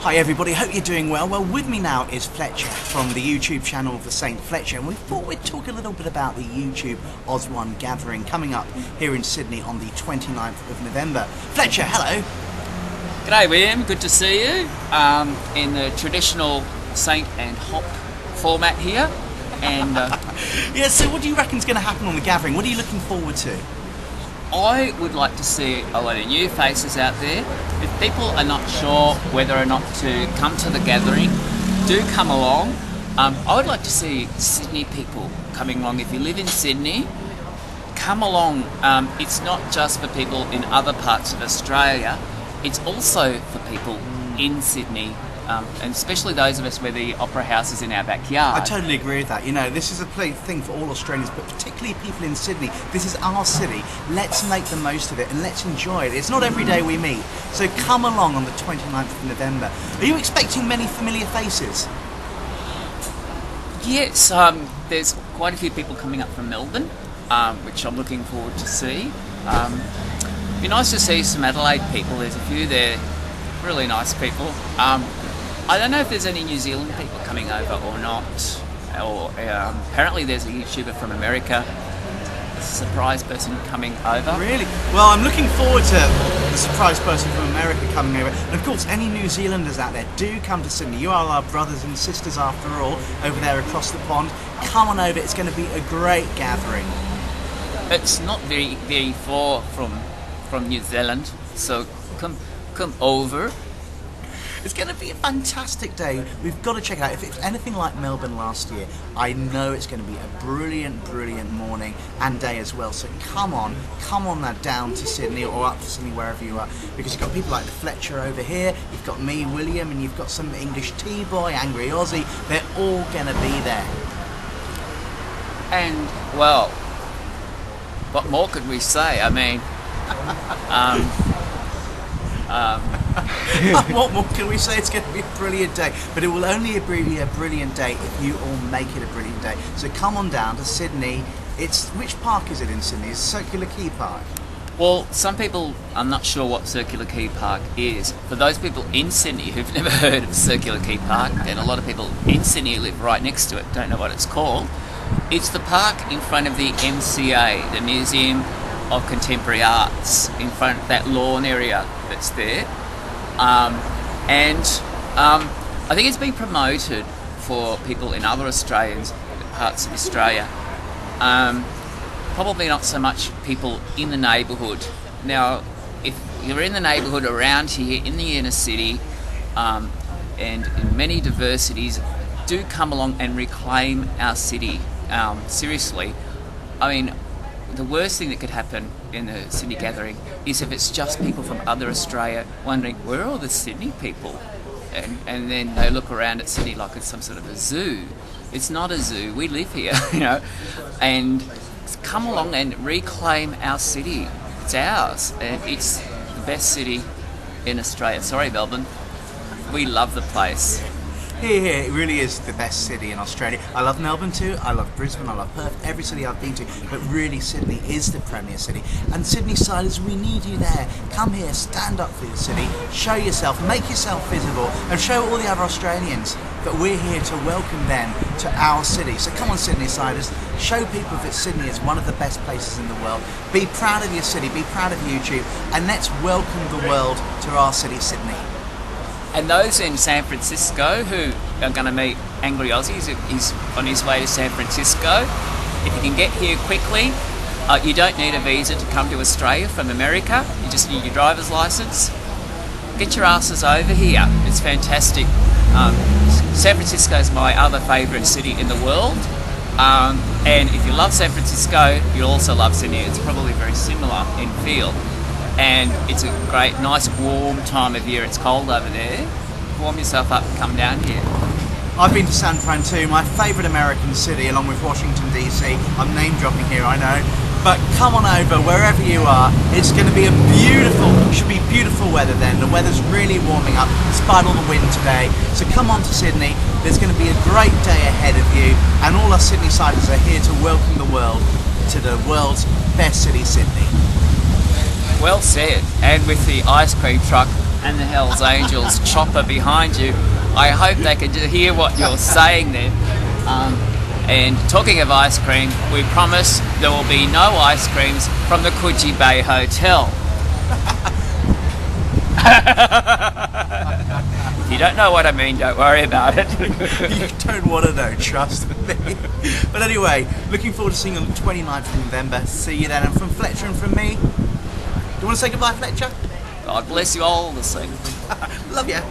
Hi everybody, hope you're doing well. Well, with me now is Fletcher from the YouTube channel of the Saint Fletcher, and we thought we'd talk a little bit about the YouTube Oz1 gathering coming up here in Sydney on the 29th of November. Fletcher, hello. G'day William, good to see you in the traditional Saint and Hop format here. And yeah, so what do you reckon is going to happen on the gathering? What are you looking forward to? I would like to see a lot of new faces out there. If people are not sure whether or not to come to the gathering, do come along. I would like to see Sydney people coming along. If you live in Sydney, come along. It's not just for people in other parts of Australia, it's also for people in Sydney. And especially those of us where the Opera House is in our backyard. I totally agree with that. You know, this is a thing for all Australians, but particularly people in Sydney. This is our city. Let's make the most of it and let's enjoy it. It's not every day we meet. So come along on the 29th of November. Are you expecting many familiar faces? Yes, there's quite a few people coming up from Melbourne, which I'm looking forward to see. Be nice to see some Adelaide people. There's a few there, really nice people. I don't know if there's any New Zealand people coming over or not. Or apparently there's a YouTuber from America, a surprise person coming over. Really? Well, I'm looking forward to the surprise person from America coming over. And of course, any New Zealanders out there, do come to Sydney. You are our brothers and sisters after all, over there across the pond. Come on over, it's going to be a great gathering. It's not very far from New Zealand, so come over. It's going to be a fantastic day. We've got to check it out. If it's anything like Melbourne last year, I know it's going to be a brilliant, brilliant morning and day as well. So come on now down to Sydney or up to Sydney, wherever you are, because you've got people like the Fletcher over here, you've got me, William, and you've got some English T-boy, Angry Aussie. They're all going to be there. And, well, what more could we say? I mean, what more can we say? It's going to be a brilliant day, but it will only be a brilliant day if you all make it a brilliant day. So come on down to Sydney. Which park is it in Sydney? It's Circular Quay Park. Well, some people are not sure what Circular Quay Park is. For those people in Sydney who've never heard of Circular Quay Park, and a lot of people in Sydney who live right next to it don't know what it's called, it's the park in front of the MCA, the Museum of Contemporary Arts, in front of that lawn area that's there. I think it's been promoted for people in other Australians, parts of Australia. Probably not so much people in the neighbourhood. Now, if you're in the neighbourhood around here, in the inner city, and in many diversities, do come along and reclaim our city. Seriously, I mean, the worst thing that could happen in the Sydney gathering is if it's just people from other Australia wondering, where are all the Sydney people? And then they look around at Sydney like it's some sort of a zoo. It's not a zoo, we live here, you know. And come along and reclaim our city. It's ours, and it's the best city in Australia. Sorry, Melbourne. We love the place. Here, it really is the best city in Australia. I love Melbourne too, I love Brisbane, I love Perth, every city I've been to, but really Sydney is the premier city. And Sydney-siders, we need you there. Come here, stand up for your city, show yourself, make yourself visible, and show all the other Australians that we're here to welcome them to our city. So come on, Sydney-siders, show people that Sydney is one of the best places in the world. Be proud of your city, be proud of YouTube, and let's welcome the world to our city, Sydney. And those in San Francisco who are going to meet Angry Aussies, he's on his way to San Francisco. If you can get here quickly, you don't need a visa to come to Australia from America. You just need your driver's license. Get your asses over here. It's fantastic. San Francisco is my other favourite city in the world. And if you love San Francisco, you'll also love Sydney. It's probably very similar in feel. And it's a great, nice, warm time of year. It's cold over there. Warm yourself up and come down here. I've been to San Fran too, my favourite American city, along with Washington DC. I'm name dropping here, I know. But come on over, wherever you are. It's going to be should be beautiful weather then. The weather's really warming up, despite all the wind today. So come on to Sydney. There's going to be a great day ahead of you. And all our Sydney-siders are here to welcome the world to the world's best city, Sydney. Well said. And with the ice cream truck and the Hells Angels chopper behind you. I hope they can hear what you're saying there. And talking of ice cream, we promise there will be no ice creams from the Coogee Bay Hotel. If you don't know what I mean, don't worry about it. You don't want to know, trust me. But anyway, looking forward to seeing you on the 29th of November. See you then. And from Fletcher and from me, do you want to say goodbye, Fletcher? God bless you all the same. Love you.